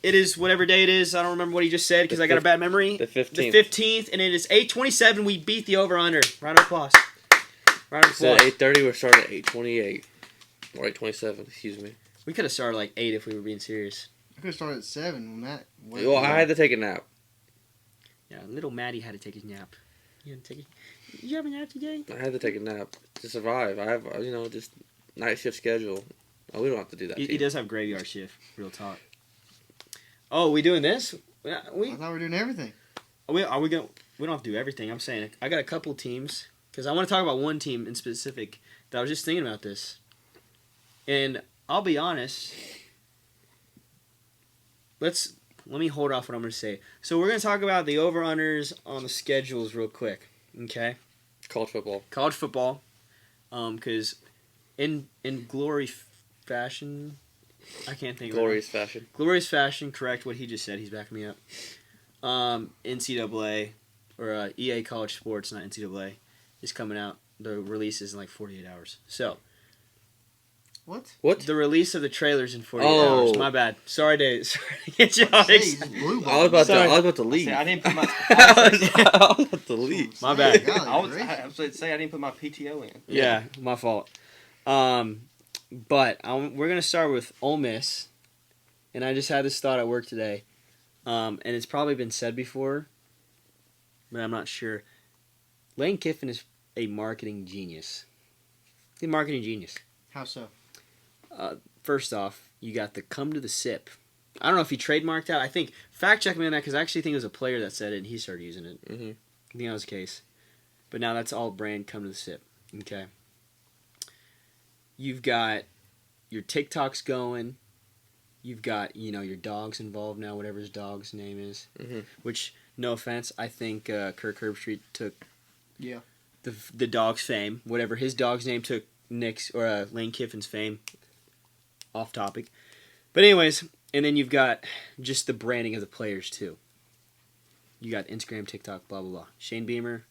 It is whatever day it is. I don't remember what he just said because I got a bad memory. The 15th. The 15th, and it is 8:27. We beat the over-under. Round of applause. Round of So applause. at 8:30, we're starting at 8:28. Or 8:27, excuse me. We could have started like 8 if we were being serious. I could have started at 7 when Matt. Well, I had to take a nap. Yeah, little Maddie had to take his nap. You have a nap today? I had to take a nap to survive. I have, just night shift schedule. Oh, we don't have to do that. He does have graveyard shift. Real talk. Oh, we doing this? I thought we were doing everything. We don't have to do everything. I'm saying I got a couple teams because I want to talk about one team in specific that I was just thinking about this, and I'll be honest. Let me hold off what I'm going to say. So we're going to talk about the over-unders on the schedules real quick, okay? College football. College football, because in glory fashion, I can't think Glorious of it. fashion. Glorious fashion, correct what he just said. He's backing me up. NCAA, or EA College Sports, not NCAA, is coming out. The release is in like 48 hours. So, What? the release of the trailers in 48 hours. My bad. Sorry to get you all excited. I was about to leave. I didn't put my. I was about to leave. My bad. I was going to say I didn't put my PTO in. Yeah, my fault. But we're gonna start with Ole Miss, and I just had this thought at work today, and it's probably been said before, but I'm not sure. Lane Kiffin is a marketing genius. He's a marketing genius. How so? First off, you got the "come to the sip." I don't know if he trademarked that. I think fact check me on that because I actually think it was a player that said it and he started using it. Mm-hmm. I think that was the case, but now that's all brand "come to the sip." Okay. You've got your TikToks going. You've got, your dogs involved now, whatever his dog's name is. Mm-hmm. Which, no offense, I think Kirk Herbstreit took Yeah. the dog's fame. Whatever his dog's name took Nick's or Lane Kiffin's fame. Off topic. But anyways, and then you've got just the branding of the players too. You got Instagram, TikTok, blah, blah, blah. Shane Beamer,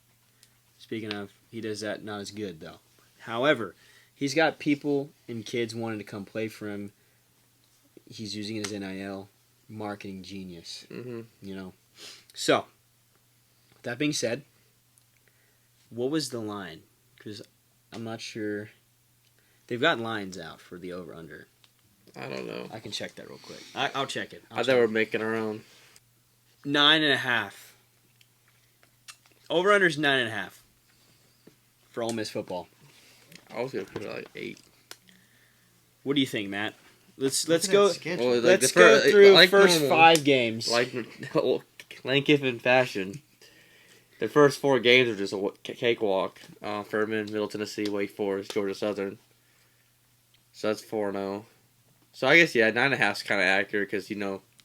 speaking of, he does that not as good though. However, he's got people and kids wanting to come play for him. He's using his NIL. Marketing genius. Mm-hmm. So, that being said, what was the line? Because I'm not sure. They've got lines out for the over-under. I don't know. I can check that real quick. I'll check it. I thought we were making our own. 9.5. Over-under's 9.5 for Ole Miss football. I was gonna put it like 8. What do you think, Matt? Let's go. Well, Let's go through the first 5 games. Like Lane Kiffin fashion. The first 4 games are just a cakewalk. Furman, Middle Tennessee, Wake Forest, Georgia Southern. So that's 4-0. So I guess 9.5 is kind of accurate because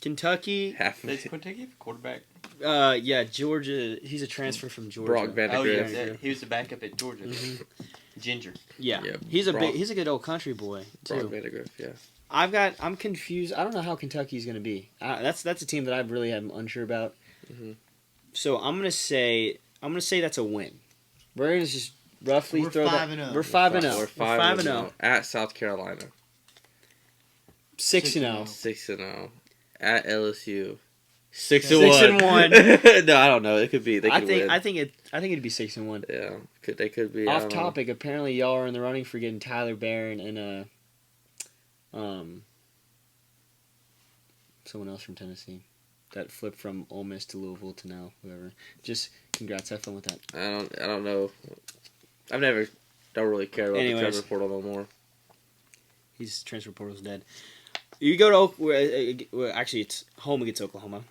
Kentucky. half. Is Kentucky quarterback? Yeah, Georgia. He's a transfer from Georgia. Brock Vandegrift. Oh yeah, he was the backup at Georgia. Mm-hmm. Ginger. Yeah, Yeah, he's a good old country boy Brock too. Vandegrift, yeah. I'm confused. I don't know how Kentucky's going to be. That's a team that I really am unsure about. Mm-hmm. So I'm gonna say that's a win. We're gonna just roughly We're throw 5-0. that. We're 5-0. We're 5-0. At South Carolina. 6-0. 6-0. At LSU. 6-1. 6-1. No, I don't know. It could be. They could win. I think it'd be 6-1. Yeah, they could be. Off topic. Apparently, y'all are in the running for getting Tyler Barron and someone else from Tennessee that flipped from Ole Miss to Louisville to now whoever. Just congrats. Have fun with that. I don't know. Don't really care about the transfer portal no more. His transfer portal's dead. You go to actually it's home against Oklahoma.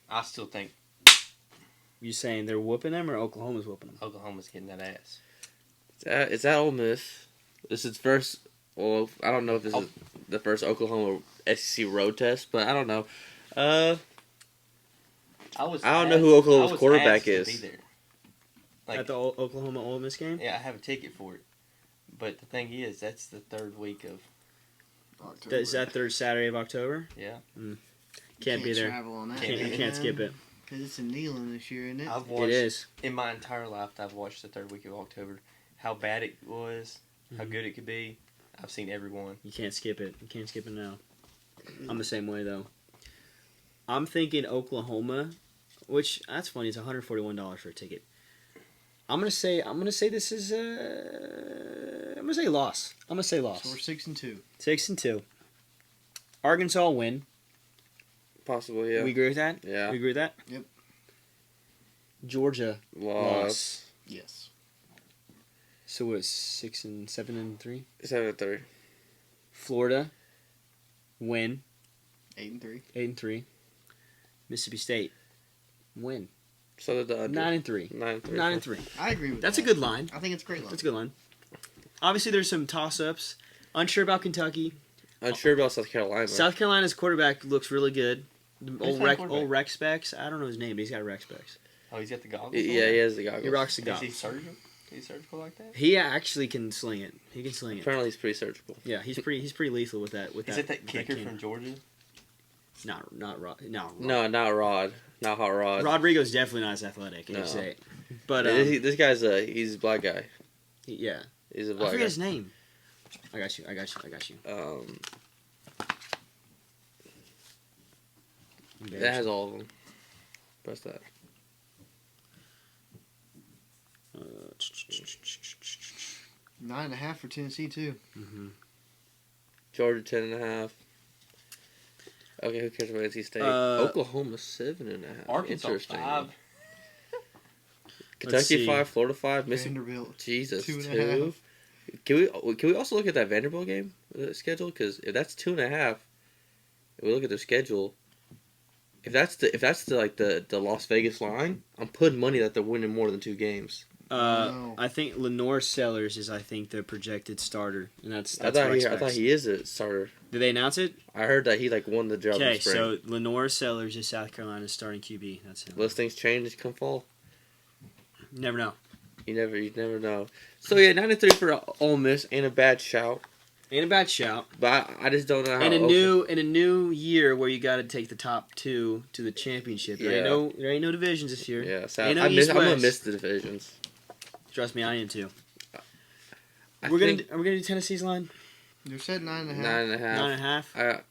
I still think You saying they're whooping them or Oklahoma's whooping them? Oklahoma's getting that ass. It's at Ole Miss. This is first. Well, I don't know if this is the first Oklahoma SEC road test, but I don't know. I don't know who Oklahoma's quarterback is. At the Oklahoma Ole Miss game? Yeah, I have a ticket for it. But the thing is, that's the 3rd week of October. Is that 3rd Saturday of October? Yeah. Can't be there. Travel on that. Can't skip it. Because it's in Neyland this year, isn't it? I've watched, It is. in my entire life, I've watched the 3rd week of October. How bad it was, how good it could be. I've seen every one. You can't skip it. You can't skip it now. I'm the same way though. I'm thinking Oklahoma, which that's funny. It's $141 for a ticket. I'm gonna say this is. I'm gonna say loss. I'm gonna say loss. So we're 6-2. 6-2. Arkansas win. Possible, yeah. We agree with that. Yeah. We agree with that. Yep. Georgia loss. Yes. So it's 6-7-3. 7-3. Florida win. 8-3. 8-3. Mississippi State win. So did the under. 9-3. 9-3. 9-3. I agree with That's that. a good line. I think it's a great line. That's a good line. Obviously, there's some toss-ups. Unsure about Kentucky. Unsure about South Carolina. South Carolina's quarterback looks really good. Who's Old playing quarterback? Rex Specs. I don't know his name, but he's got Rex Specs. Oh, he's got the goggles. Yeah, he has the goggles. He rocks the Is he goggles. surgical? Is he surgical like that? He actually can sling it. He can sling it. Apparently, he's pretty surgical. Yeah, he's pretty lethal with that. Is it that kicker from Georgia? Not Rod. No. No, not Rod. Not Hot Rod. Rodrigo's definitely not as athletic. No. I'd say. But This guy's he's a black guy. yeah, He's a I black forget guy. his name. I got you. That has all of them. Press that. 9.5 for Tennessee too. Mm-hmm. Georgia 10.5. Okay, who cares about NC State? Uh, Oklahoma 7.5. Arkansas Interesting. 5. Let's see. Kentucky 5, Florida 5, Mississippi. Vanderbilt. Jesus, 2.5. 2. Can we also look at that Vanderbilt game schedule? Because if that's 2.5, if we look at their schedule, if that's the Las Vegas line, I'm putting money that they're winning more than 2 games. No. I think Lenore Sellers is the projected starter, and that's I thought he is a starter. Did they announce it? I heard that he won the job. Okay, in spring. so Lenore Sellers is South Carolina's starting QB. That's him. Unless things change come fall, You never know. you never know. So yeah, 9-3 for Ole Miss and a bad shout, Ain't a bad shout. but I just don't know how. In a new year where you got to take the top 2 to the championship. There ain't no divisions this year. Yeah, so Ain't no I'm East, gonna West. miss the divisions. Trust me, I am too. I Are we think gonna do Tennessee's line? You said 9.5. 9.5. 9.5.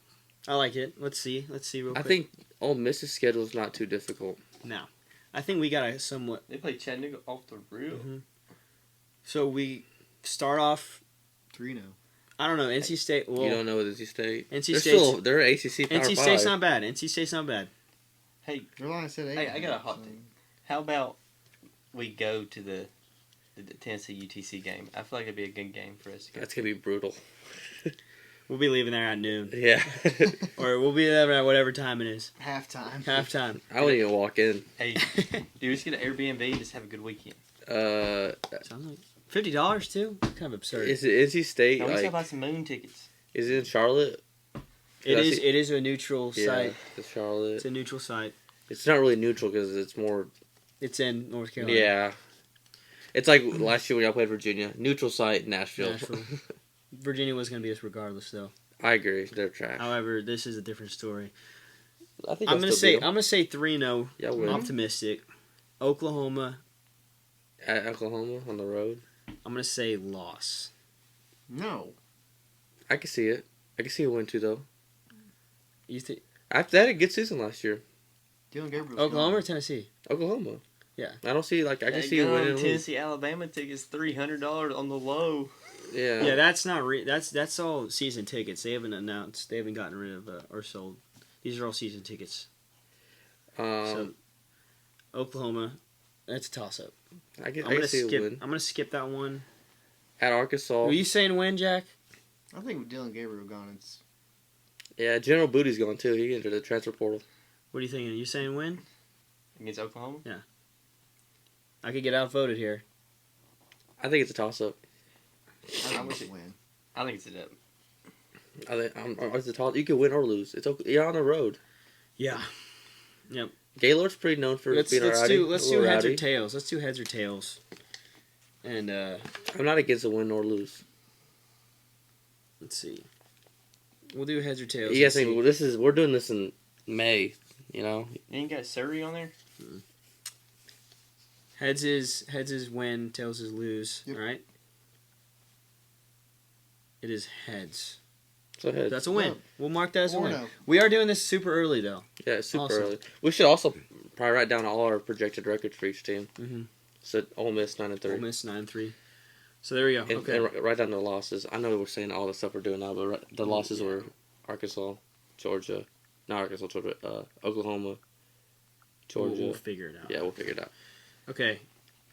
I like it. Let's see real quick. I think Ole Miss's schedule is not too difficult. No, I think we got a somewhat. They play Chattanooga off the rip. Mhm. So we start off. 3-0. I don't know. NC State. Well, You don't know NC State. NC They're State's- they're ACC Power NC 5. State's not bad. NC State's not bad. Hey, Their line said 8. Hey, I got a hot take. how about we go to the Tennessee UTC game? I feel like it'd be a good game for us to go. That's gonna be brutal. We'll be leaving there at noon, Yeah. or we'll be there at whatever time it is. Halftime. Halftime. I wouldn't even walk in. Hey, dude, let's get an Airbnb and just have a good weekend. Sounds like $50 too. Kind of absurd. Is it NC State? Now, we still Like, buy some moon tickets. is it in Charlotte? It I is. see- It is a neutral Yeah, site. it's Charlotte. It's a neutral site. It's not really neutral because it's more. It's in North Carolina. Yeah. It's like last year when y'all played Virginia. Neutral site, Nashville. Nashville. Virginia was going to be us regardless, though. I agree. They're trash. However, this is a different story. I think I'm y'all gonna still say beat 'em. I'm gonna say 3-0. Y'all win. Optimistic. Oklahoma. At Oklahoma on the road. I'm gonna say loss. No. I can see it. I can see a win too, though. You think After that, a good season last year. Dylan Gabriel's Oklahoma or gone. Tennessee? Oklahoma. Yeah. I don't see I can Hey, see a go win on, and lose. Tennessee, Alabama tickets $300 on the low. Yeah. Yeah, that's not that's all season tickets. They haven't announced. They haven't gotten rid of or sold. These are all season tickets. So Oklahoma, that's a toss up. I can I'm gonna see a skip. win. I'm gonna skip that one. At Arkansas. Were you saying win, Jack? I think with Dylan Gabriel gone, it's Yeah, General Booty's gone too. He entered the transfer portal. What are you thinking? Are you saying win? Against Oklahoma? I could get outvoted here. I think it's a toss up. I think it's a win. I think it's a dub. I think it's a toss. You can win or lose. You're on the road. Yeah. Gaylord's pretty known for Let's being a rowdy. do a little heads or rowdy. tails. Let's do heads or tails. And I'm not against a win or lose. let's see. We'll do heads or tails. You guys Let's think see. we're doing this in May? You know. You ain't got Surrey on there? Heads is win, tails is lose. Yep. All right. It is heads. Go ahead. That's a win. No. We'll mark that as a win. 4-0. We are doing this super early though. Yeah, it's super Awesome. early. We should also probably write down all our projected records for each team. Mm-hmm. So Ole Miss 9-3. Ole Miss 9-3. So there we go. And, Okay. and write down the losses. I know we're saying all the stuff we're doing now, but the losses were Arkansas, Georgia, not Arkansas, Georgia, Oklahoma, Georgia. We'll figure it out. Yeah, we'll figure it out. Okay.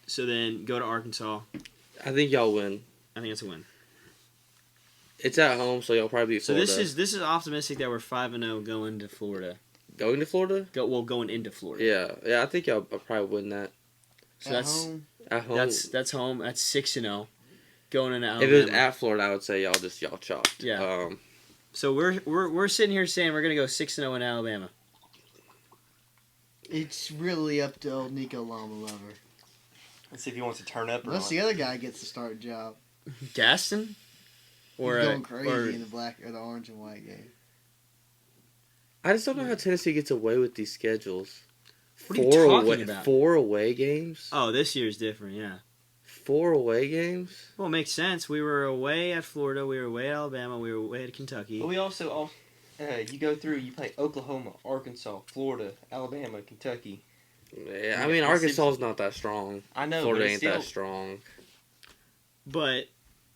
So then go to Arkansas. I think y'all win. I think it's a win. It's at home, so y'all probably beat So Florida. this is optimistic that we're 5-0 going to Florida. Going to Florida? Going into Florida. Yeah. I think y'all probably win that So At that's home. at home. that's home. That's 6-0 going into Alabama. If it was at Florida, I would say y'all chopped. Yeah. So we're sitting here saying we're gonna go 6-0 in Alabama. It's really up to old Nico Llama Lover. Let's see if he wants to turn up or Unless not. the other guy gets the start job. Gaston, or He's going crazy or in the black or the orange and white game. I just don't know how Tennessee gets away with these schedules. What are you talking away, about? 4 away games? Oh, this year's different. Yeah. 4 away games? Well, it makes sense. We were away at Florida. We were away at Alabama. We were away at Kentucky. But we also, you go through, you play Oklahoma, Arkansas, Florida, Alabama, Kentucky. Yeah, I mean, Arkansas's not that strong. I know, Florida but ain't it's still, that strong. But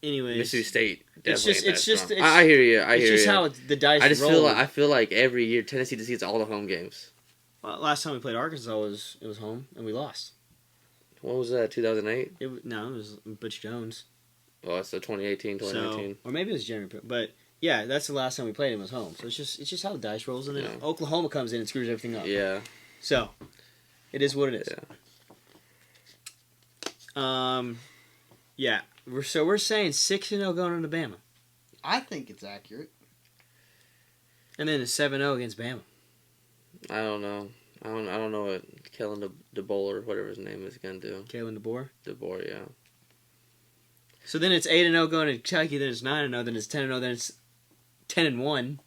anyways, Mississippi State It's definitely just- ain't it's that just- strong. it's- I hear you. I it's hear just you. how the dice I just roll. feel like every year Tennessee just gets all the home games. Well, last time we played Arkansas was home and we lost. What was that? 2008? It was Butch Jones. Well, that's the 2018, 2019. So, or maybe it was Jeremy. But yeah, that's the last time we played him was home. So it's just how the dice rolls, and then Yeah. Oklahoma comes in and screws everything up. Yeah. So it is what it is. Yeah. Yeah. We're saying 6-0 going into Bama, I think it's accurate. and then a 7-0 against Bama. I don't know. I don't know what Kellen DeBoer or whatever his name is gonna do. Kalen DeBoer. DeBoer, yeah. So then it's 8-0 going to Kentucky. Then it's 9-0. Then it's 10-0. Then it's 10-1.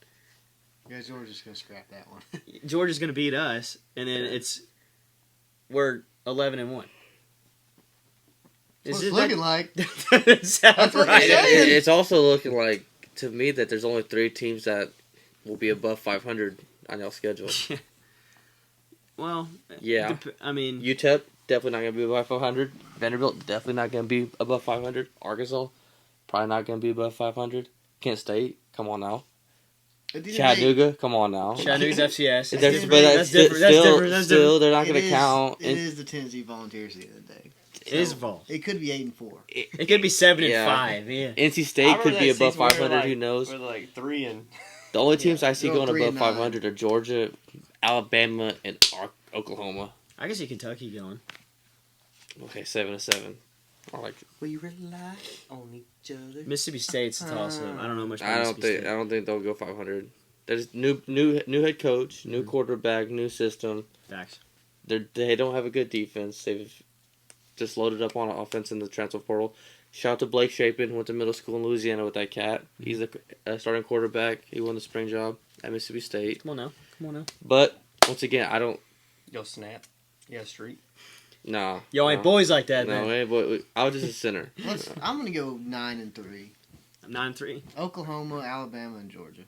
You guys are just gonna scrap that one. Georgia's going to beat us, and then we're 11-1. That's what it's looking like. That sound That's what right. they're saying. It's also looking like to me that there's only 3 teams that will be above 500 on y'all schedule. Well, Yeah. I mean, UTEP definitely not gonna be above 500. Vanderbilt definitely not gonna be above 500. Arkansas probably not gonna be above 500. Kent State, come on now. At the end of the day, Chattanooga, come on now. Chattanooga's FCS. That's different. but That's different. That's different. That's Still, different. they're not it gonna is- count. It is the Tennessee Volunteers at the end of the day. It is Vol. It could be 8-4. It could be 7-5. Yeah. NC I State remember could that be above season where 500. we're Who knows? We're like 3 and The only teams I see they're all going above 3-9. 500 are Georgia, Alabama, and Oklahoma. I can see Kentucky going. Okay, 7-7. I like. we rely on each other. Mississippi State's a toss-up. I don't know much about I Mississippi don't think they'll go 500. There's new head coach, new quarterback, new system. State. Facts. They don't have a good defense. They've just loaded up on offense in the transfer portal. Shout out to Blake Shapen. Went to middle school in Louisiana with that cat. He's a starting quarterback. He won the spring job at Mississippi State. Come on now. But once again, I don't. Yo, snap. Yeah, street. Nah. Y'all ain't boys like that, No, man. ain't boy. I was just a sinner. I'm gonna go 9-3. 9-3. Oklahoma, Alabama, and Georgia.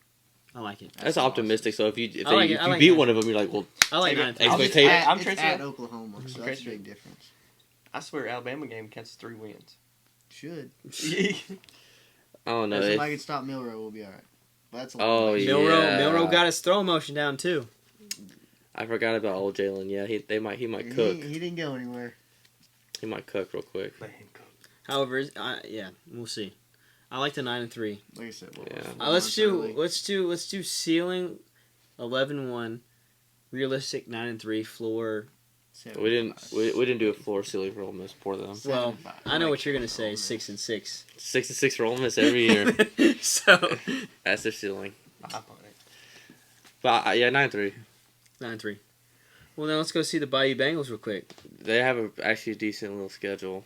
I like it. That's optimistic. So if you I like it. if I you like beat that. one of them, you're like, well, I like Hey, 9-3. I'll just- It's I'm at transparent. Oklahoma, so that's a Transfer. big difference. I swear, Alabama game counts as 3 wins. Should. I don't know. If It- somebody can stop Milrow, we'll be alright. That's a lot Oh, of money. yeah. Milrow got his throw motion down too. I forgot about old Jalen. Yeah, he might cook. He didn't go anywhere. He might cook real quick. However, yeah, we'll see. I like the 9-3. Like I said, Yeah. Let's do ceiling 11-1, realistic 9-3, floor. We didn't do a floor ceiling for Ole Miss. Poor them. Well, I know what you're gonna say. 6-6. 6-6 for Ole Miss every year. So That's their ceiling. 500. But yeah, 9-3. 9-3. Well, now let's go see the Bayou Bengals real quick. They have a actually decent little schedule.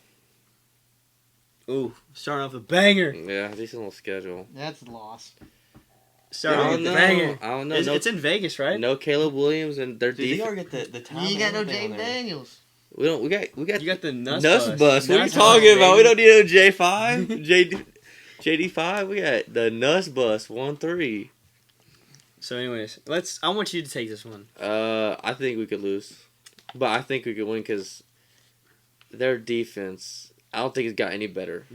Ooh, starting off a banger. Yeah, decent little schedule. That's a loss. Starting I off don't with a know. banger. I don't know. It's in Vegas, right? No Caleb Williams and their Dude, they defense. already get the time. You ain't got no and everything James on there. Daniels. We don't. We got. You got the Nuss Nuss Bus. bus. What are you Nuss talking Bus, about? We baby. don't need no J5. JD5, we got the Nuss Bus 1-3. So, anyways, I want you to take this one. I think we could lose, but I think we could win because their defense. I don't think it's got any better.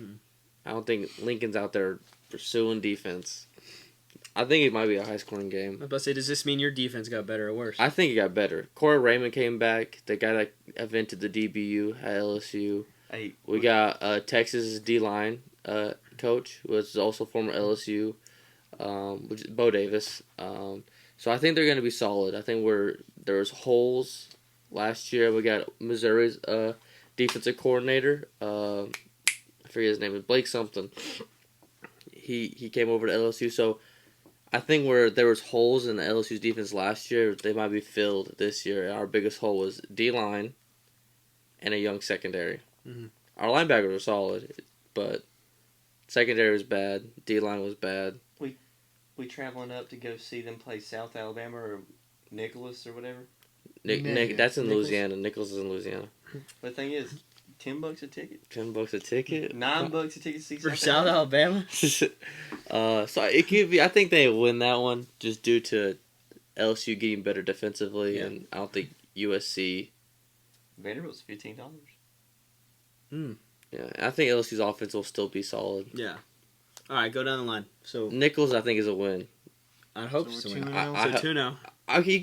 I don't think Lincoln's out there pursuing defense. I think it might be a high-scoring game. I was about to say, does this mean your defense got better or worse? I think it got better. Corey Raymond came back, the guy that invented the DBU at LSU. Hey, We got Texas D-line coach, who was also former LSU, which is Bo Davis. So I think they're going to be solid. I think there was holes last year. We got Missouri's defensive coordinator. I forget his name. It's Blake something. He came over to LSU. So I think where there was holes in the LSU's defense last year, they might be filled this year. Our biggest hole was D-line and a young secondary. Mm-hmm. Our linebackers were solid, but secondary was bad. D-line was bad. we traveling up to go see them play South Alabama or Nicholas or whatever. Nick, that's in Nichols? Louisiana. Nichols is in Louisiana. But the thing is, $10 a ticket, $10 a ticket. $9 a ticket to see For South Alabama? So it could be. I think they win that one just due to LSU getting better defensively, Yeah. and I don't think USC. Vanderbilt's $15. Yeah, I think LSU's offense will still be solid. Yeah. All right, go down the line. So Nichols, I think, is a win. I hope So so. we're 2-0. I- So 2-0. Okay, we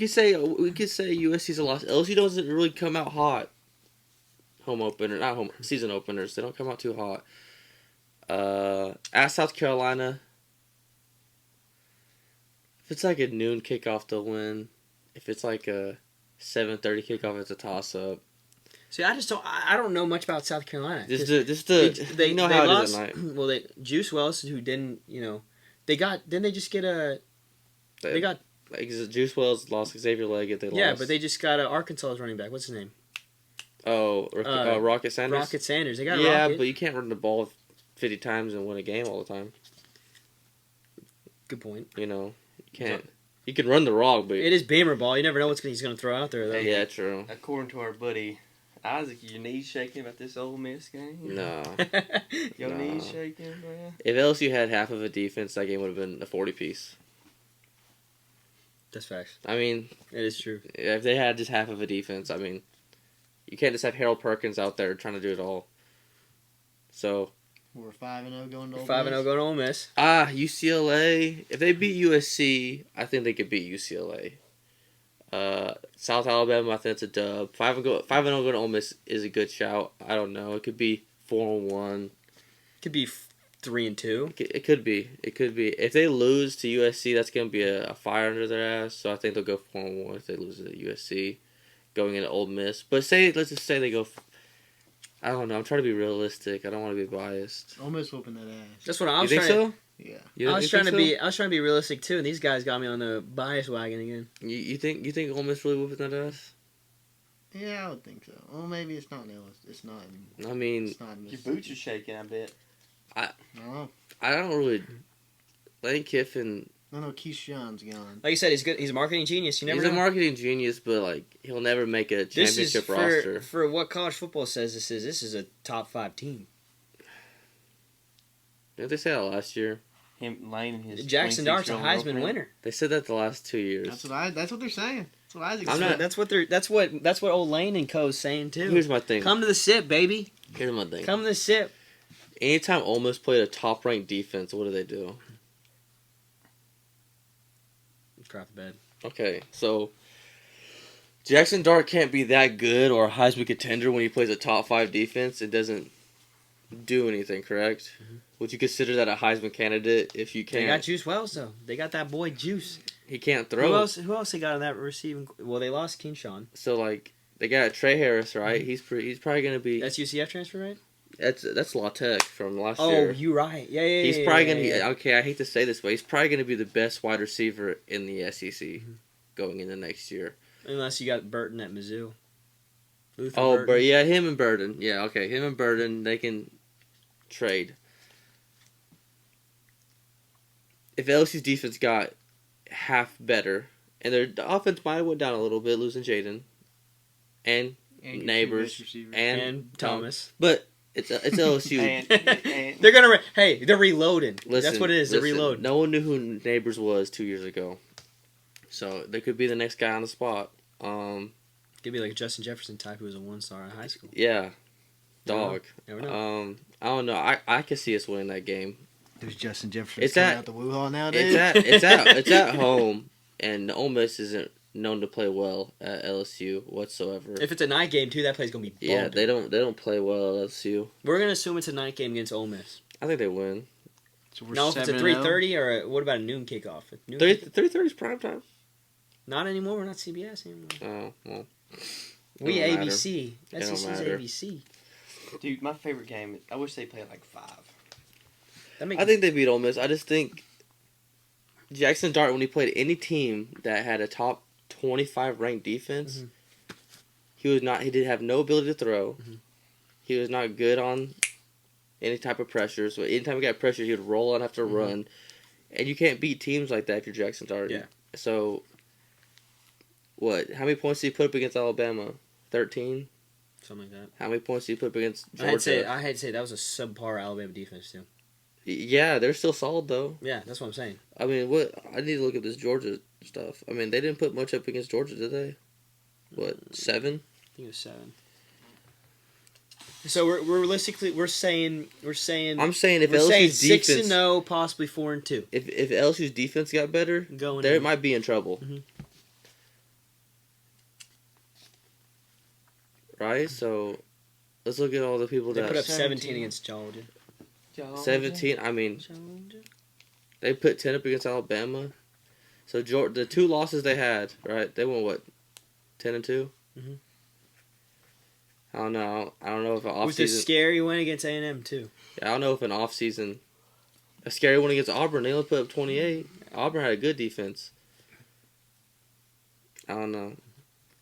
could say USC's a loss. LSU doesn't really come out hot. Season openers. They don't come out too hot. At South Carolina, if it's like a noon kickoff, they'll win. If it's like a 7:30 kickoff, it's a toss up. See, I don't know much about South Carolina. Just 'Cause you know how it is at night. Well, Juice Wells, who didn't, didn't they just get they got Like Juice Wells lost Xavier Leggett. They yeah, lost. but they just got Arkansas's running back. What's his name? Rocket Sanders. Rocket Sanders. They got Yeah, Rocket. but you can't run the ball 50 times and win a game all the time. Good point. You know, you can't. You can run the rock, but It is Beamer ball. You never know what he's going to throw out there, though. yeah, true. According to our buddy Isaac, your knees shaking about this Ole Miss game? No. Your No. knees shaking, bro? If LSU had half of a defense, that game would have been a 40-piece. That's facts. I mean, It is true. if they had just half of a defense, I mean, you can't just have Harold Perkins out there trying to do it all. So, We're 5-0 going to Ole 5-0 Miss. going to Ole Miss. UCLA, if they beat USC, I think they could beat UCLA. South Alabama, I think it's a dub. 5-0 going to Ole Miss is a good shout. I don't know. It could be 4-1. Could be 3-2. It could be. It could be. If they lose to USC, that's going to be a fire under their ass. So I think they'll go 4-1 if they lose to USC, going into Ole Miss. But let's just say they go. I don't know. I'm trying to be realistic. I don't want to be biased. Ole Miss whooping that ass. That's what I You was think trying. so? Yeah. You I was think trying to so? be. I was trying to be realistic too, and these guys got me on the bias wagon again. You think Ole Miss really whooping that ass? Yeah, I would think so. Well, maybe it's not Ellis. It's not. I mean, It's not Your Mississippi. boots are shaking, I bet. No, I don't really. Lane Kiffin. no. Keyshawn's gone. Like you said, he's good. He's a marketing genius. You never He's know. a marketing genius, but like he'll never make a This is championship for, roster. for what college football says this is. This is a top 5 team. Didn't they say that last year? Him, Lane, and his Jackson Dart's a 26-year-old Heisman girlfriend. winner. They said that the last 2 years. That's what they're saying. That's what Isaac I'm said. not- That's what old Lane and Co. is saying too. Here's my thing. Come to the SIP, baby. Here's my thing. Come to the SIP. Anytime Ole Miss played a top-ranked defense, what do? Crap the bed. Okay, so Jackson Dart can't be that good or a Heisman contender when he plays a top 5 defense. It doesn't do anything, correct? Mm-hmm. Would you consider that a Heisman candidate if you They got can't? Juice Wells though. They got that boy Juice. He can't Who throw. else? Who else they got in that receiving? Well, they lost Keenshawn. So like they got Trey Harris, right? He's probably gonna be. That's UCF transfer, right? That's La Tech from last Oh, year. you right. Yeah. He's probably yeah, gonna be yeah. okay. I hate to say this, but he's probably gonna be the best wide receiver in the SEC going into next year. Unless you got Burton at Mizzou. Luther Oh, Burton. but yeah, him and Burden. Yeah, okay, him and Burden, they can trade. If LSU's defense got half better, and their offense might have went down a little bit, losing Jaden and And your two Neighbors best receivers. and and Thomas. but It's LSU. And They're gonna. They're reloading. Listen, That's what it is. They're listen, reloading. No one knew who Neighbors was 2 years ago, so they could be the next guy on the spot. Could be like a Justin Jefferson type who was a 1-star in high school. Yeah, dog. Never know. I don't know. I could see us winning that game. There's Justin Jefferson It's coming at- out the Woo Hall nowadays. It's at home, and Ole Miss isn't known to play well at LSU whatsoever. If it's a night game too, that play's gonna be bumping. Yeah, they don't play well at LSU. We're gonna assume it's a night game against Ole Miss. I think they win. So we're Now, if it's a 7-0. 3:30 or what about a noon kickoff? Noon 3:30 is prime time. Not anymore. We're not CBS anymore. Oh well. We Don't matter. ABC. That's don't just matter. ABC. dude, my favorite game. I wish they played at like 5. That makes I think they beat Ole Miss. I just think Jackson Dart, when he played any team that had a top 25 ranked defense, Mhm. he did have no ability to throw. Mhm. He was not good on any type of pressure. So anytime he got pressure, he would roll and have to Mhm. run. And you can't beat teams like that if you're Jackson Dart. Yeah. So, what? How many points did he put up against Alabama? 13? something like that. How many points did he put up against I had Georgia? to say that was a subpar Alabama defense too. Yeah, they're still solid though. Yeah, that's what I'm saying. I mean, what? I need to look at this Georgia stuff. I mean, they didn't put much up against Georgia, did they? What, 7? I think it was 7. So we're realistically we're saying I'm saying if we're saying LSU's defense, 6-0, possibly 4-2. if LSU's defense got better, Going they in. might be in trouble. Mhm. Right? So, let's look at all the people They that put up 17 17 against Georgia. 17. I mean, Georgia. they put 10 up against Alabama. So the 2 losses they had, right? They won what, 10-2. Mhm. I don't know. I don't know if an off With a season. scary win against A&M too. I don't know if an off season. A scary one against Auburn. They only put up 28. Auburn had a good defense. I don't know.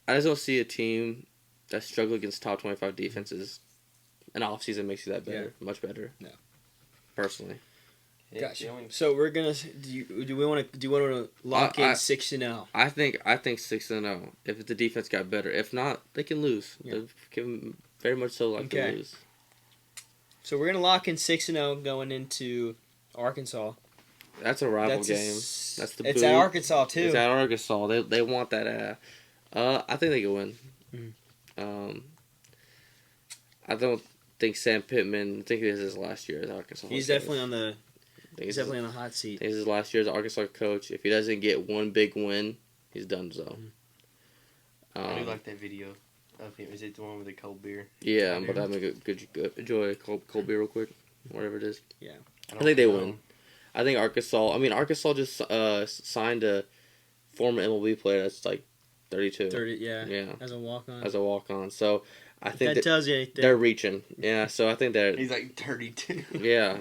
I just don't see a team that struggle against top 25 defenses. An off season makes you that better, much better. No. Personally, Yeah, Gotcha. the only- So we're gonna do we want to lock in I- 6-0? I think 6-0. If the defense got better, if not, they can lose. Yeah. They can very much so like Okay. to lose. So we're gonna lock in 6-0 going into Arkansas. That's a rival That's game. That's the It's boo. at Arkansas too. It's at Arkansas. They want that. I think they can win. Mhm. I don't think Sam Pittman. I think this is his last year as Arkansas. He's coach. definitely on the I think he's this definitely on the hot seat. is his last year as Arkansas coach. If he doesn't get one big win, he's done. So. I do like that video of him. Is it the one with the cold beer? Yeah, but I'm gonna good enjoy a cold beer real quick, whatever it is. I think they win. I think Arkansas. I mean, Arkansas just signed a former MLB player that's like 32. 30, yeah. Yeah, As a walk on. as a walk on. So I think That tells you anything. they're reaching. Yeah, so I think that. He's like 32. Yeah.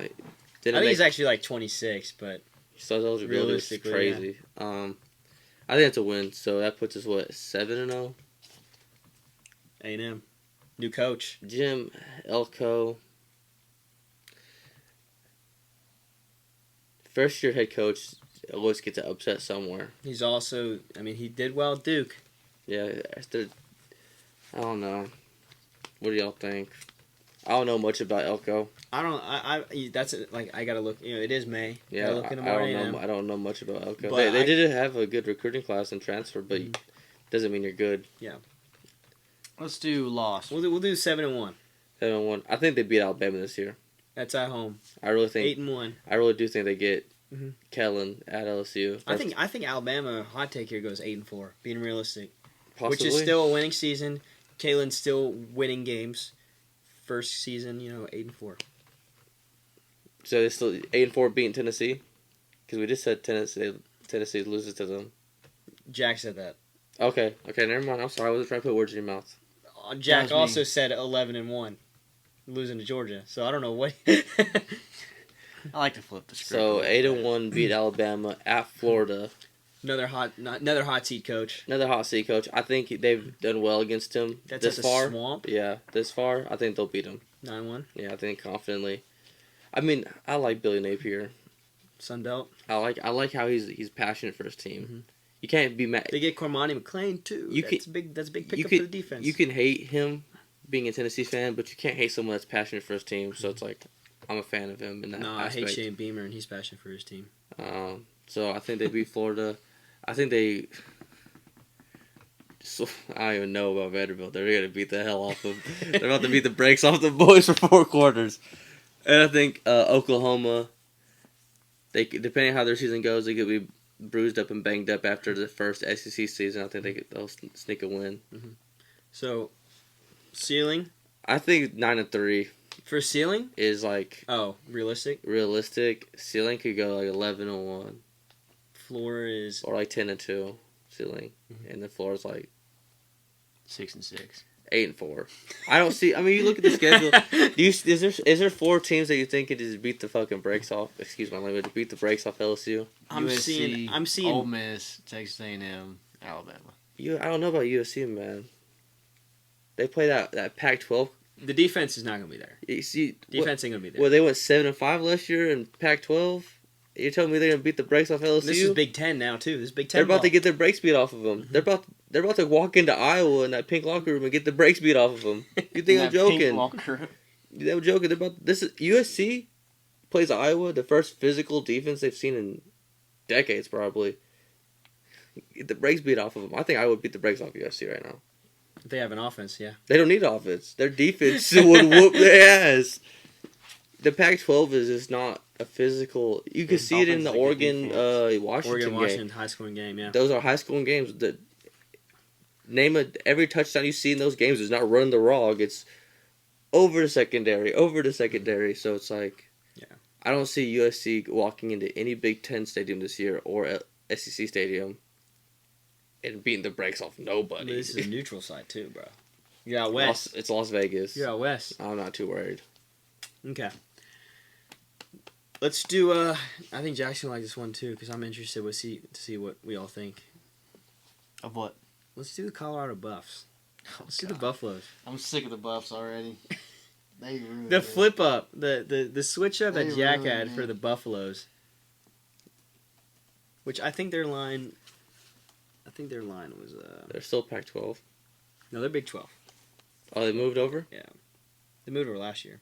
I think he's actually like 26, but so eligibility is realistically, crazy. I think it's a win. So that puts us what 7-0. A&M. New coach. Jim Elko. First year head coach always gets an upset somewhere. He's also, I mean, he did well at Duke. Yeah, I don't know. What do y'all think? I don't know much about Elko. That's like, I gotta look, it is May. Yeah, Gotta look into I more don't A&M. know. I don't know much about Elko. But They did have a good recruiting class and transfer, but Mhm. doesn't mean you're good. Let's do loss. We'll do 7-1. 7-1. I think they beat Alabama this year. That's at home. I really think. 8-1. I really do think they get Mhm. Kellen at LSU. I think Alabama, hot take here, goes 8-4, being realistic. possibly. Which is still a winning season. Kalen's still winning games. First season, 8-4. So they still 8-4 beating Tennessee, because we just said Tennessee loses to them. Jack said that. Okay, never mind. I'm sorry. I wasn't trying to put words in your mouth. Jack That was me. also said 11-1, losing to Georgia. So I don't know what. I like to flip the script. So 8-1 beat Alabama at Florida. another hot seat coach. Another hot seat coach. I think they've done well against him That's this at the far. Swamp. Yeah, this far. I think they'll beat him. 9-1. Yeah, I think confidently. I mean, I like Billy Napier. Sun Belt. I like how he's passionate for his team. Mhm. You can't be mad. They get Cormani McClain too. You That's big. That's a big you pickup can- for the defense. You can hate him, being a Tennessee fan, but you can't hate someone that's passionate for his team. So it's like I'm a fan of him in that No, I aspect. hate Shane Beamer, and he's passionate for his team. So I think they beat Florida. I think they. So, I don't even know about Vanderbilt. They're gonna beat the hell off of. They're about to beat the brakes off the boys for 4 quarters. And I think Oklahoma. They depending on how their season goes, they could be bruised up and banged up after the first SEC season. I think they'll sneak a win. So, ceiling I think 9-3 for ceiling? is like Oh, realistic. realistic. Ceiling could go like 11-1 Floor is or like 10-2 ceiling, and the floor is like 6-6. 8-4. I don't see. I mean, you look at the schedule. Is there 4 teams that you think could just beat the fucking brakes off? Excuse my language. Beat the brakes off LSU. I'm USC, seeing Ole Miss, Texas A&M, Alabama. I don't know about USC, man. They play that Pac-12. the defense is not going to be there. You see, Defense ain't going to be there. well, they went 7-5 last year in Pac-12. You're telling me they're gonna beat the brakes off LSU? This is Big Ten now too. This is Big Ten. They're about to ball. get their brakes beat off of them. They're about to walk into Iowa in that pink locker room and get the brakes beat off of them. You think I'm joking? You think I'm joking? This is USC plays Iowa, the first physical defense they've seen in decades, probably. Get the brakes beat off of them. I think I would beat the brakes off USC right now. If they have an offense, yeah. They don't need offense. Their defense would whoop their ass. The Pac-12 is just not a physical. You can see it in the Offense like Oregon-Washington game. Oregon-Washington high scoring game, yeah. Those are high scoring games. Every touchdown you see in those games is not running the rog. It's over the secondary. So it's like, yeah. I don't see USC walking into any Big Ten stadium this year or SEC stadium and beating the brakes off nobody. This is a neutral site too, bro. You're out west. It's Las Vegas. You're out west. I'm not too worried. Okay. Let's do. I think Jackson will like this one too because I'm interested to see what we all think. Of what? Let's do the Colorado Buffs. Let's do God. the Buffaloes. I'm sick of the Buffs already. They ruined The it. flip up, the switch up They that Jack ruined had it. for the Buffaloes, which I think their line. I think their line was. They're still Pac-12. No, they're Big 12. Oh, they moved over? They moved over last year.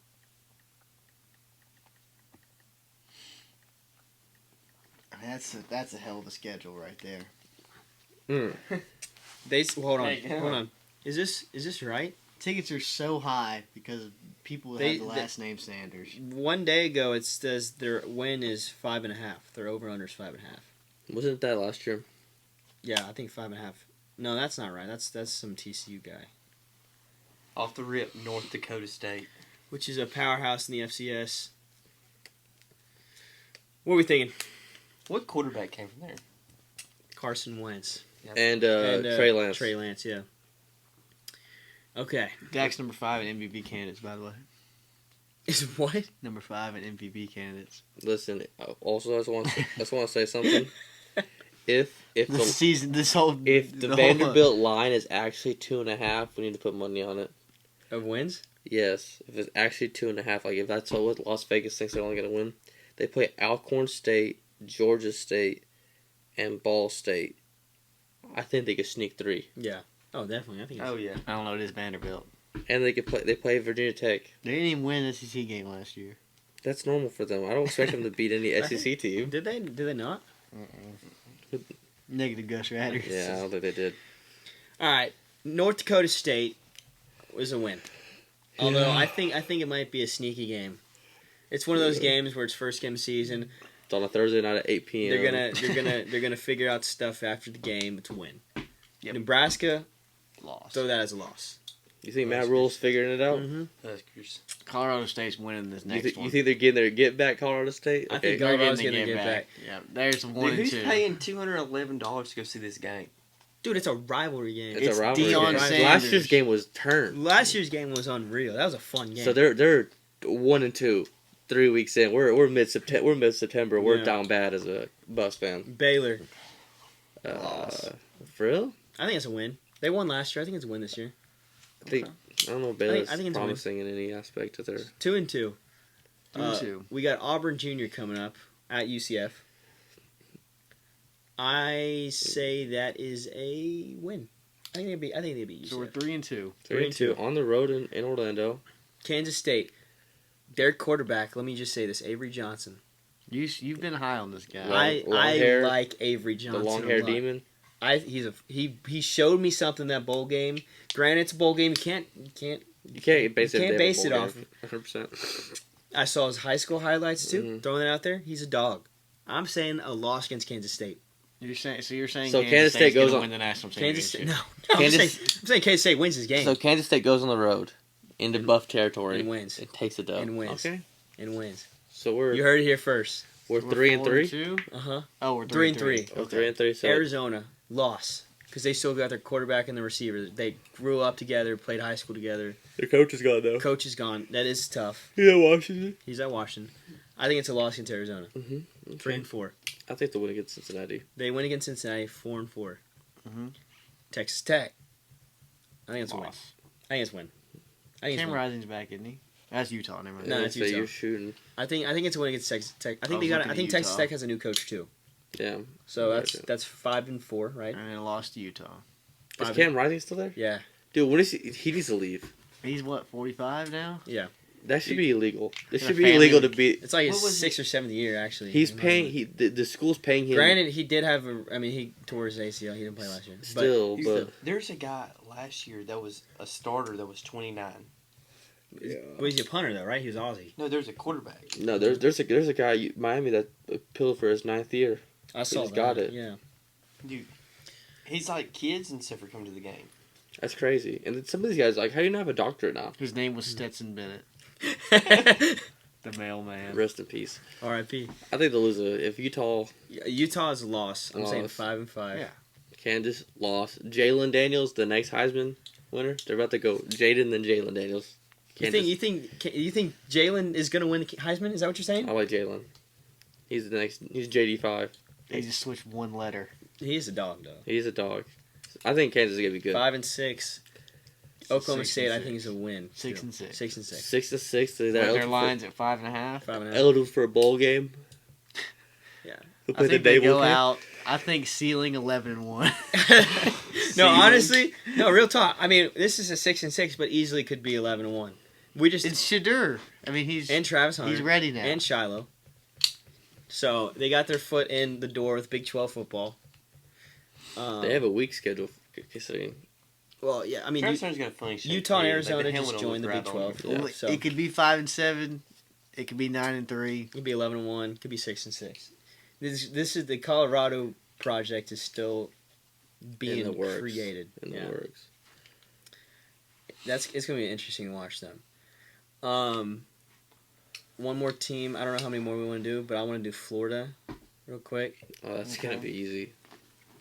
That's a hell of a schedule right there. Hold on, Hey, hold on. Is this right? Tickets are so high because people They- have the last name Sanders. One day ago, it says their win is 5.5. Their over under is 5.5. Wasn't that last year? Yeah, I think 5.5. No, that's not right. That's some TCU guy, Off the rip, North Dakota State. which is a powerhouse in the FCS. What are we thinking? What quarterback came from there? Carson Wentz And Trey Lance. Trey Lance, yeah. Okay. Dak's number 5 in MVP candidates, by the way. Is what? Number 5 in MVP candidates. Listen, also I just want to say something. If This the season, this whole if the whole- Vanderbilt line is actually 2.5, we need to put money on it. Of wins? Yes, if it's actually 2.5, like if that's what Las Vegas thinks they're only gonna win, they play Alcorn State, Georgia State, and Ball State. I think they could sneak 3, Yeah. Oh, definitely. I think. Oh yeah. I don't know. It is Vanderbilt. and they play Virginia Tech. They didn't even win an SEC game last year. That's normal for them. I don't expect them to beat any SEC team. Did they? Did they not? Negative Gus Ratters. Yeah, I don't think they did. All right. North Dakota State was a win. Although I think it might be a sneaky game. It's one of those games where it's first game of season. It's on a Thursday night at 8 p.m. They're gonna figure out stuff after the game to win. Yep. Nebraska, Lost. throw that as a loss. You think Matt Rule's figuring it out? Mm-hmm. Huskers. Colorado State's winning this next one. You think they're getting their get back, Colorado State? I think They're Colorado's getting gonna the get back. Yeah, there's one Dude, and who's 2. paying $211 to go see this game? Dude, it's a rivalry game. It's It's a rivalry Deion game. Sanders. Last year's game was turned. Last year's game was unreal. That was a fun game. So they're 1-2, 3 weeks in. We're mid September. We're Yeah. down bad as a Bus fan. Baylor. Loss. For real? I think it's a win. They won last year. I think it's a win this year. I don't know. Baylor's I think it's a win. promising in any aspect of their. 2-2. 2-2. We got Auburn Junior coming up at UCF. I say that is a win. I think they'd beat So we're UCF. 3-2. 3-2 on the road in Orlando. Kansas State. Their quarterback. Let me just say this: Avery Johnson. You've been high on this guy. Long I hair, like Avery The Johnson. long a hair lot. demon. He showed me something that bowl game. Granted, it's a bowl game. You can't. You can't base it off. 100%. I saw his high school highlights too. Mhm. Throwing it out there, he's a dog. I'm saying a loss against Kansas State. You're saying So Kansas State State's goes gonna on- win the national Kansas State. championship. No, Kansas- I'm saying Kansas State wins his game So Kansas State goes on the road into Buff territory and wins and takes a dub. And wins. Okay. and wins. So we're You heard it here first. we're 3-3. 4-2? Uh huh. Oh, we're 3-3. We're 3-3. So Arizona loss because they still got their quarterback and the receiver. They grew up together, played high school together. the coach is gone though. Coach is gone. That is tough. Yeah, Washington. He's at Washington. I think it's a loss against Arizona. Mm-hmm. 3-4. I think they'll win against Cincinnati. They win against Cincinnati 4-4. Mhm. Texas Tech. I think it's a win. Loss. I think it's a win. I think it's a Cam win. Rising's back, isn't he? That's Utah. Never mind. No, Yeah, it's so Utah. you're shooting. I think it's a win against Texas Tech. I think was they got. looking I at think Texas Utah. Tech has a new coach too. Yeah. So Gotcha. that's 5-4, right? And then lost to Utah. Is Five- Cam Rising still there? Yeah, Dude, what is he needs to leave. He's what, 45 now? yeah. That should be illegal. It In a should be family illegal to league. be. It's like his What was 6th or 7th year actually. He's in my paying. mind. The school's paying him. Granted, he did have a. I mean, he tore his ACL. He didn't play last year. Still, but There's a guy last year that was a starter that was 29. Well, he's a punter though, right? He was Aussie. No, there's a quarterback. no. There's a guy Miami that appealed for his 9th year. I saw He's that. got it. Yeah. Dude, he's like kids and stuff are coming to the game. That's crazy. And then some of these guys like, how do you not have a doctorate now? His name was Stetson Bennett, the mailman. Rest in peace. R.I.P. I think they'll lose if Utah, Utah is a loss. I'm saying Loss. 5-5. Yeah. Kansas lost. Jalen Daniels, the next Heisman winner. They're about to go Jaden then Jalen Daniels. Kansas. You think Jalen is gonna win the Heisman? Is that what you're saying? I like Jalen. He's the next. He's JD5. They just switched one letter. He is a dog though. He's a dog. I think Kansas is gonna be good. 5-6. Oklahoma 6 State, and I think, is a win. 6 too. and 6. 6-6. 6-6. They're Their eligible lines at 5.5. 5.5. eligible for a bowl game. Yeah. Who I played the think they Dable go game? out. I think ceiling 11-1. No, honestly, no. Real talk. I mean, this is a 6-6, but easily could be 11-1. We just It's Shadur. I mean, he's Travis Hunter he's ready now. and Shiloh. So they got their foot in the door with Big 12 football. They have a weak schedule considering. Well, yeah. I mean, Travis Hunter's gonna finish. Utah and like, Arizona the just helmet joined the will Big look right on 12. him. Yeah. Well, So it could be 5-7. It could be 9-3. it could be 11-1. Could be 6-6. This is the Colorado project is still being In the works. created. In Yeah. the works. It's gonna be interesting to watch them. One more team. I don't know how many more we want to do, but I want to do Florida, real quick, Oh, that's gonna be easy.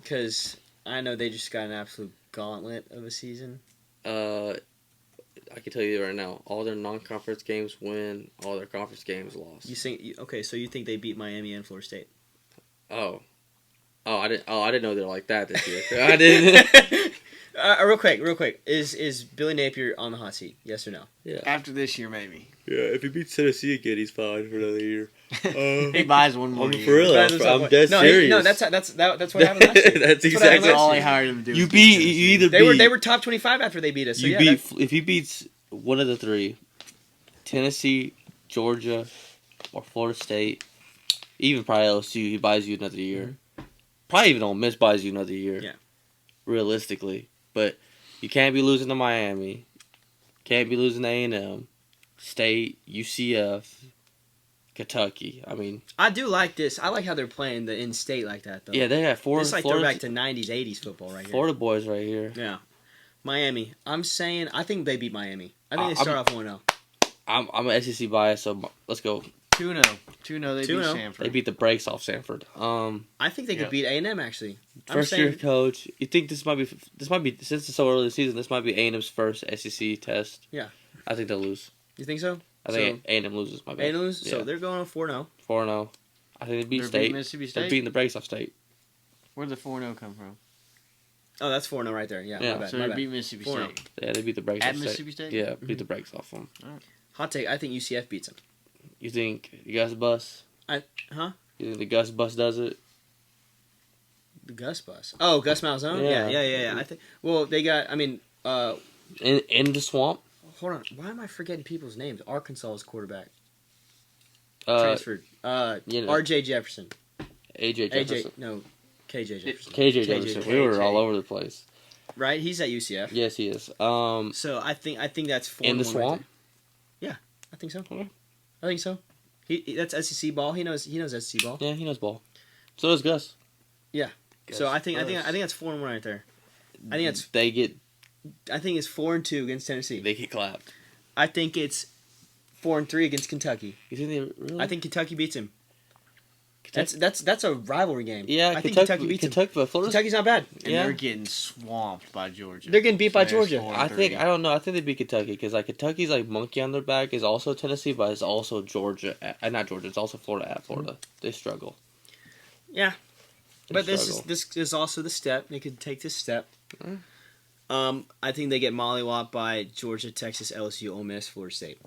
because I know they just got an absolute gauntlet of a season. I can tell you right now, all their non-conference games win, all their conference games lost. You think okay? So you think they beat Miami and Florida State? I didn't know they're like that this year. I didn't. Real quick. Is Billy Napier on the hot seat? Yes or no? Yeah. After this year, maybe. Yeah. If he beats Tennessee again, he's fine for another year. He buys one more I'm year. for real. I'm dead serious. No, that's what happened last year. That's what happened exactly. That's last all year. I hired him to do. You was beat. Tennessee. You either They beat. were top 25 after they beat us. So You yeah, beat. If he beats one of the three, Tennessee, Georgia, or Florida State, even probably LSU, he buys you another year. Probably even Ole Miss buys you another year. Yeah. Realistically, but you can't be losing to Miami. Can't be losing to A&M, State, UCF, Kentucky. I mean, I do like this. I like how they're playing the in-state like that though. yeah, they have four. It's like Florida, throwback to 90s, 80s football right here. Florida boys right here. Yeah. Miami. I think they beat Miami. I think they I'm- start off 1-0. I'm an SEC bias, so let's go. 2-0. 2-0. They beat 2-0. Stanford. They beat the brakes off Sanford. I think they could Yeah. beat A&M actually. I'm First year saying coach. You think this might be since it's so early in the season? This might be A&M's first SEC test. Yeah. I think they'll lose. You think so? I think A&M loses. My bad. A&M lose? So Yeah. they're going on 4-0. 4-0. I think they beat They're State. beating Mississippi They're State. beating the brakes off State. Where did the 4-0 come from? Oh, that's 4-0 right there. Yeah, Yeah. my bad. So my they bad. beat Mississippi 4-0. State. Yeah, they beat the brakes At off Mississippi State? Yeah, beat the brakes off them. Hot take, I think UCF beats them. You think the Gus Bus? Huh? You think the Gus Bus does it? The Gus bus. Oh, Gus Malzahn. Yeah. I think. Well, they got. I mean, in the swamp. hold on. Why am I forgetting people's names? Arkansas's quarterback transferred. You know, R.J. Jefferson. AJ Jefferson. No, KJ Jefferson. KJ Jefferson. We were all over the place. Right, he's at UCF. Yes, he is. So I think that's 4-1 in the right swamp. there. Yeah, I think so. Okay. I think so. That's SEC ball. He knows SEC ball. Yeah, he knows ball. So does Gus. So I think that's 4-1 right there. I think it's they get 4-2 against Tennessee. they get clapped. I think it's 4-3 against Kentucky. You think they really? I think Kentucky beats him. Kentucky, That's a rivalry game. yeah. I think Kentucky beats him. But Florida's, Kentucky's not bad. And Yeah. they're getting swamped by Georgia. They're getting beat by So there's Georgia. 4-3. I don't know. I think they beat Kentucky because like Kentucky's like monkey on their back is also Tennessee, but it's also Georgia. Not Georgia. It's also Florida at Florida. They struggle. Yeah. They But struggle. this is also the step. They could take this step. Mm. I think they get mollywopped by Georgia, Texas, LSU, Ole Miss, Florida State.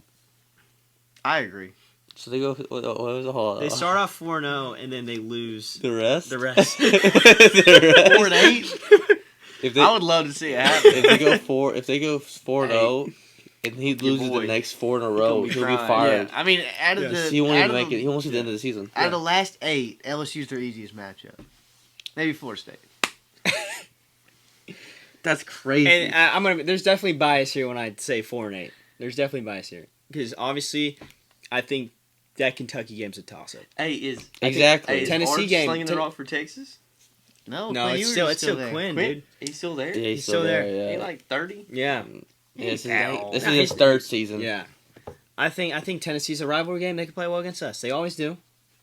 I agree. So they go. What was the whole? They start off 4-0 and then they lose the rest. the rest. The rest. 4-8. If they, I would love to see it happen. if they go 4-0, and he loses the boy. next 4 in a row, He's he'll gonna be be fired. Yeah. I mean, out of Yes. the He won't out even of make the, it. He won't see the end of the season. Out of the last 8, LSU's their easiest matchup. Maybe Florida State. That's crazy. And there's definitely bias here when I say 4-8. There's definitely bias here because obviously, I think that Kentucky game's a toss-up. Hey, is Exactly. is Tennessee Arch game- slinging the rock for Texas? no, No, Quinn it's Ewers still there. Quinn, Quinn? dude. He's still there. Yeah, He's still there. Yeah. He like 30. Yeah, Yeah, this is Ow. this Nah, is his he's- third season. yeah. I think Tennessee's a rivalry game. They can play well against us. They always do.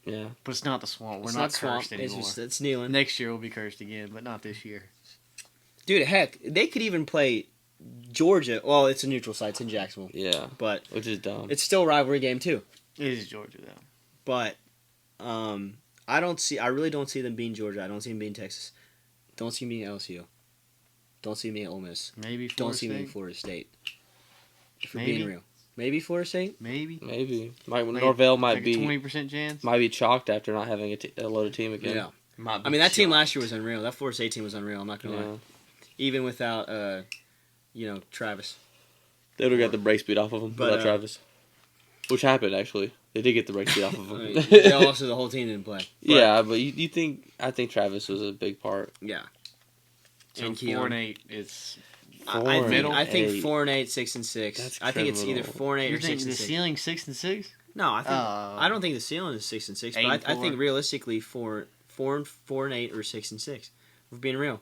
Yeah. But it's not the swamp. We're It's not swamp. cursed anymore. It's kneeling. Next year we'll be cursed again, but not this year. Dude, heck, they could even play Georgia. Well, it's a neutral site. It's in Jacksonville, Yeah. but Which is dumb. it's still a rivalry game too. It is Georgia though. But I really don't see them beating Georgia. I don't see them beating Texas. Don't see me at LSU. Don't see me at Ole Miss. Maybe Florida Don't see me State. at Florida State. If we're Maybe. being real. Maybe Florida State? Maybe. Maybe Like- Norvell might like be a 20% chance. might be chalked after not having a loaded team again. Yeah. Might be I mean, that team shocked. last year was unreal. That Florida State team was unreal. I'm not going to lie. Yeah. Even without, Travis. They would have got the brakes beat off of him But, without Travis. Which happened, actually. They did get the brakes beat off of I him. mean, they also, the whole team didn't play. But, Yeah, but you think... I think Travis was a big part. Yeah. So And 4-8 is. I think 4-8. 4-8, 6-6. That's I think it's either criminal. 4-8 You or think the 6-6. ceiling 6-6? No, I think Oh. I don't think the ceiling is 6-6, but I 8-4. think realistically 4-8 or 6-6. We're being real,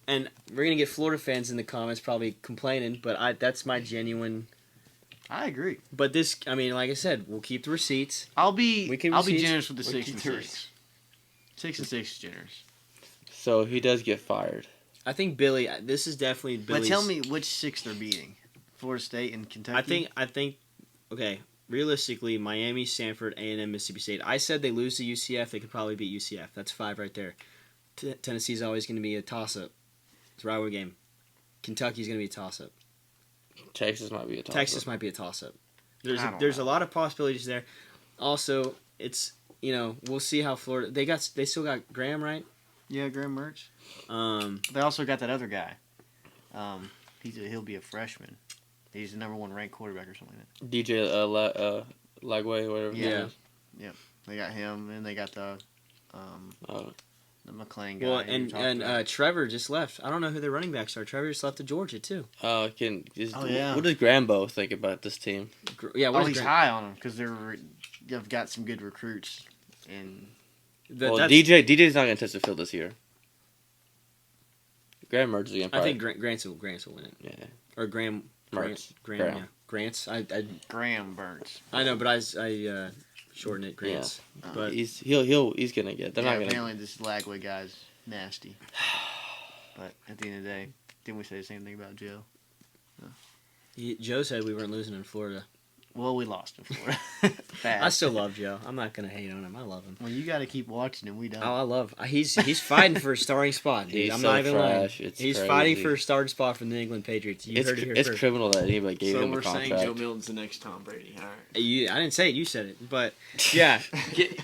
and we're gonna get Florida fans in the comments probably complaining, but that's my genuine. I agree. But this, I mean, like I said, we'll keep the receipts. I'll be We can I'll be receipts. generous with the We 6 can and do 6. 6 and 6 is generous. So he does get fired. I think Billy. This is definitely Billy's. But tell me which 6 they're beating. Florida State and Kentucky. I think. Okay, realistically, Miami, Stanford, A&M, Mississippi State. I said they lose to UCF. They could probably beat UCF. That's 5 right there. Tennessee's always going to be a toss-up. It's a rivalry game. Kentucky's going to be a toss-up. Texas might be a toss. Texas might be a toss-up. I don't There's know. a lot of possibilities there. Also, it's we'll see how Florida. They still got Graham, right? Yeah, Graham Mertz. Um, They also got that other guy. He'll be a freshman. He's the number 1 ranked quarterback or something like DJ Lagway, whatever. his Yeah. name is. that. They got him, and they got the Oh. McLean guy. well, who we and talked and about. Trevor just left. I don't know who their running backs are. Trevor just left to Georgia too. Oh, yeah. What does Grambo think about this team? Yeah, what is he's Graham? high on him because they've got some good recruits. And Well, That's- DJ's not going to touch the field this year. Graham Mertz is going to I think Grants will win it. Yeah. Or Graham. Mertz. Graham. Graham. Yeah. Grants. I Graham Burns. know, but I shorten it Grants. But He's going to get. They're not going to. Apparently this Lagway guy's nasty. But at the end of the day, didn't we say the same thing about Joe? Joe said we weren't losing in Florida. Well, we lost in Florida. I Fast. still love Joe. I'm not gonna hate on him. I love him. Well, you got to keep watching him. We don't. Oh, I love. He's fighting for a starting spot, dude. He's I'm so not even lying. trash. It's He's crazy. fighting for a starting spot for the New England Patriots. You heard it here It's first. criminal that anybody gave him a contract. Milton's the next Tom Brady. All right. I didn't say it. You said it. But yeah, Get,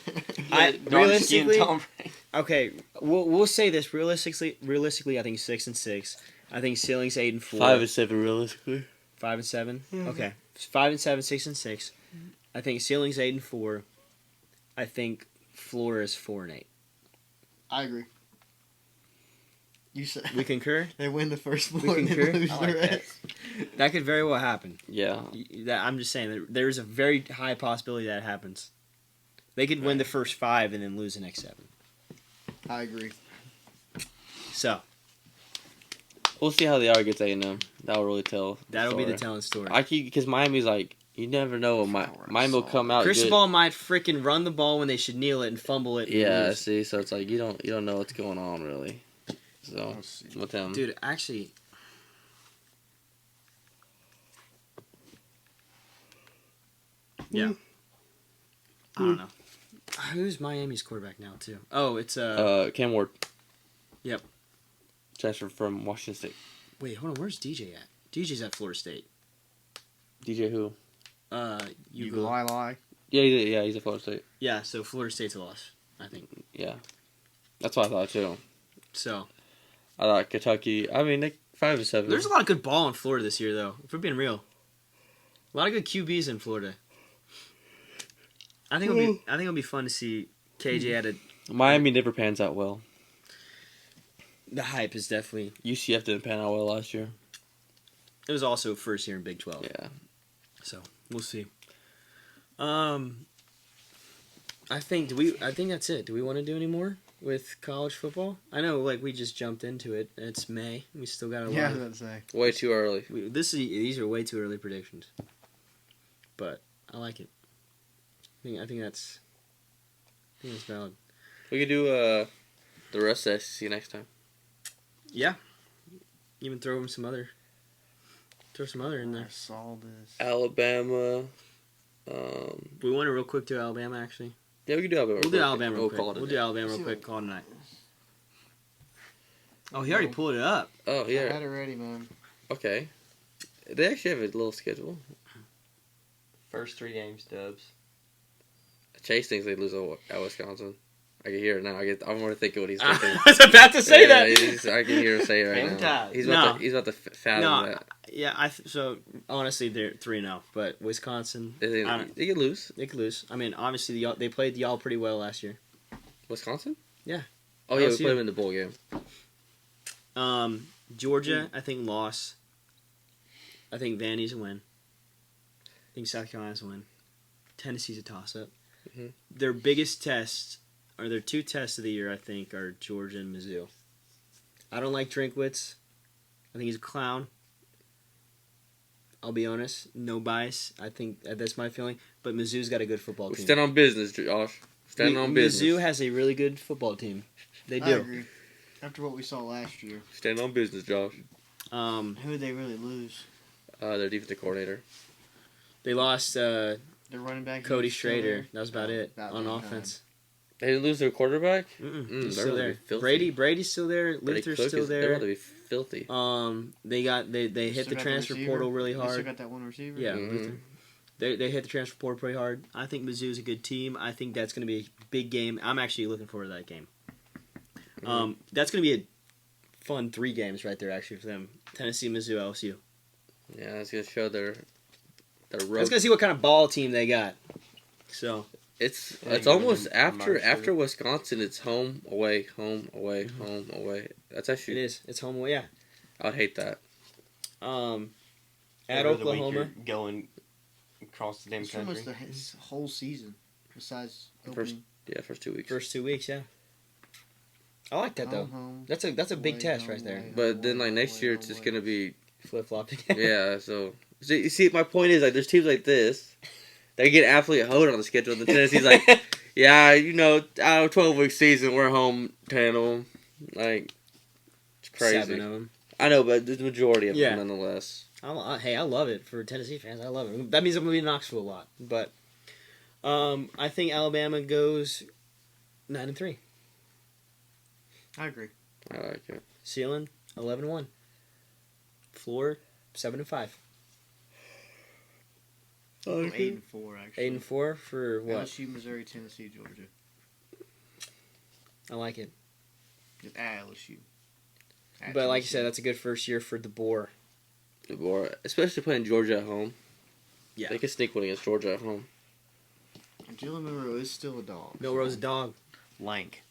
I- dark skin realistically- Tom Brady. Okay, we'll say this realistically. Realistically, I think 6-6. I think ceiling's 8-4. 5-7 realistically. 5-7. Mhm. Okay, 5-7, 6-6. I think ceiling's 8-4. I think floor is 4-8. I agree. You said We concur. they win the first We four and then concur? lose I the like that. rest. That could very well happen. Yeah. I'm just saying that there's a very high possibility that happens. They could win the first 5 and then lose the next 7. I agree. So We'll see how they are against A&M. That'll really tell. that'll be the story. telling story. I keep because Miami's like you never know. Miami will come out. Cristobal might freaking run the ball when they should kneel it and fumble it. And Yeah, lose. see, so it's like you don't know what's going on really. So Let's see. with him, Dude, actually. Yeah. I don't know. Who's Miami's quarterback now, too? Oh, it's Cam Ward. Yep. Transfer from Washington State. Wait, hold on. Where's DJ at? DJ's at Florida State. DJ who? You Ugo. lie. Yeah, he's at Florida State. Yeah, so Florida State's a loss, I think. Yeah, that's what I thought too. So I thought Kentucky. I mean, they 5-7. there's a lot of good ball in Florida this year, though. If we're being real, a lot of good QBs in Florida. I think it'll be fun to see KJ at a. Miami never pans out well. The hype is definitely. UCF didn't pan out well last year. It was also first year in Big 12. Yeah. So we'll see. I think that's it. Do we want to do any more with college football? I know, like we just jumped into it. It's May. We still got a lot. Yeah, I was about to say. Way too early. These are way too early predictions, but I like it. I think that's valid. We could do the rest of the SEC next time. Yeah. Even throw some other in I there. saw this. Alabama. We want to real quick do Alabama actually. Yeah, we could do Alabama. We'll do Alabama real quick. Call it a We'll day. do Alabama real See quick. what- Call it a night. Oh, he already pulled it up. Oh I yeah. had it ready, man. Okay. They actually have a little schedule. First 3 games, Dubs. Chase thinks they lose at Wisconsin. I can hear it now. I'm more thinking what he's I thinking. was about to say Yeah, that. I can hear him say it right Hang now. tight. He's No. about to fathom No, that. Yeah, so honestly, they're 3-0, but Wisconsin, They I don't- could lose. they could lose. I mean, obviously, they played y'all pretty well last year. Wisconsin? Yeah. Oh yeah, we LSU. played them in the bowl game. Georgia, I think loss. I think Vandy's a win. I think South Carolina's a win. Tennessee's a toss-up. Mhm. Their biggest tests, or their 2 tests of the year, I think, are Georgia and Mizzou. I don't like Drinkwitz. I think he's a clown. I'll be honest. No bias. I think that's my feeling. But Mizzou's got a good football We team. stand on business, Josh. Stand on business. Mizzou has a really good football team. They I do. agree. After what we saw last year, Stand on business, Josh. who would they really lose? Their defensive coordinator. They lost Their running back. Cody is still Schrader. there? That was about Oh, it about on that offense. They didn't lose their quarterback. Mm-mm. Mm, He's they're still gonna there. be filthy. Brady's still there. Luther's still They're there. going to be filthy. They hit Still the got transfer receiver. portal really They still hard. got that one receiver. Yeah, Mhm. Luther. They hit the transfer portal pretty hard. I think Mizzou's a good team. I think that's going to be a big game. I'm actually looking forward to that game. That's going to be a fun 3 games right there actually for them. Tennessee, Mizzou, LSU. Yeah, it's going to show their Let's road. go see what kind of ball team they got. So It's Yeah, it's you almost got after Marshall. Wisconsin. It's home away, home away, home away. That's it actually is. It's home. Yeah. I'd hate that. At Every other week Oklahoma. you're going across the damn It's almost country. the whole season, besides First- opening. Yeah, first 2 weeks. First 2 weeks, yeah. I like that though. Home, That's a big away, test home, right there. away. But then like next year, it's just gonna be Flip flopped again. yeah. So you see, my point is like there's teams like this, they get absolutely hoed on the schedule. The Tennessee's like, yeah, out of 12-week season, we're home 10 of them. Like it's crazy. 7 of them. I know, but the majority of Yeah. them nonetheless. Hey, I love it for Tennessee fans. I love it. That means I'm gonna be in Knoxville a lot. But I think Alabama goes 9-3. I agree. I like it. Ceiling 11-1. Floor 7-5. I'm 8-4 actually. 8-4 for what? LSU, Missouri, Tennessee, Georgia. I like it. At LSU. At But like you Tennessee. said, that's a good first year for DeBoer. DeBoer, especially playing Georgia at home. Yeah. They could sneak one against Georgia at home. Jalen Monroe is still a dog. Milrose's a dog. Lank.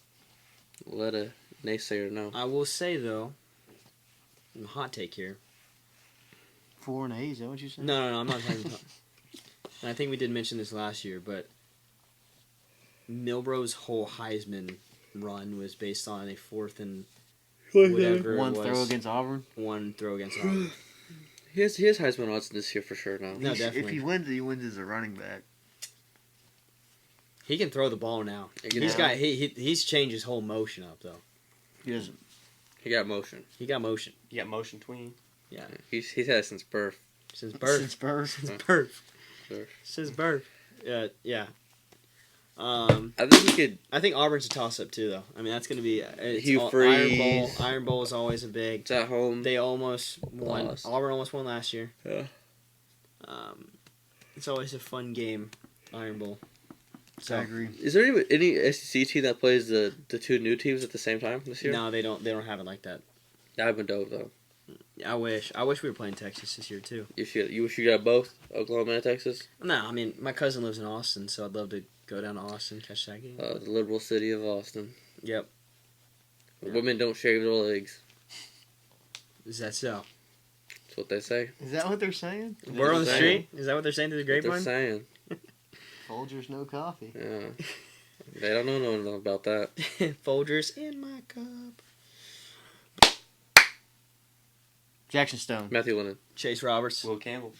Let a naysayer know. I will say though, hot take here. 4-8, is that what you said? No, I'm not talking about. And I think we did mention this last year, but Milrose's whole Heisman run was based on a 4th and whatever One it was. throw against Auburn. One throw against Auburn. He has Heisman odds this year for sure now. No, If definitely. he wins as a running back. He can throw the ball now. He's changed his whole motion up though. He doesn't. He got motion. He got motion. You got motion tween. Yeah. He's had it since birth. Since birth. Since birth. Since birth. Sure. Since birth. Yeah. I think he could. I think Auburn's a toss-up too, though. I mean, that's going to be Hugh Freeze. Iron Bowl. Iron Bowl is always a big. It's at home. They almost won. Lost. Auburn almost won last year. Yeah. It's always a fun game, Iron Bowl. So I agree. Is there any SEC team that plays the two new teams at the same time this year? no, they don't. They don't have it like that. That would have been dope though. I wish. I wish we were playing Texas this year too. You wish you got both Oklahoma and Texas. No, I mean my cousin lives in Austin, so I'd love to go down to Austin catch that game. The liberal city of Austin. Yep. Yeah. Women don't shave their legs. Is that so? That's what they say. Is that what they're saying? We're on the saying. street. Is that what they're saying through the What they're grapevine? saying. Folgers, no coffee. Yeah. They don't know nothing about that. Folgers in my cup. Jackson Stone. Matthew Lennon. Chase Roberts. Will Campbell.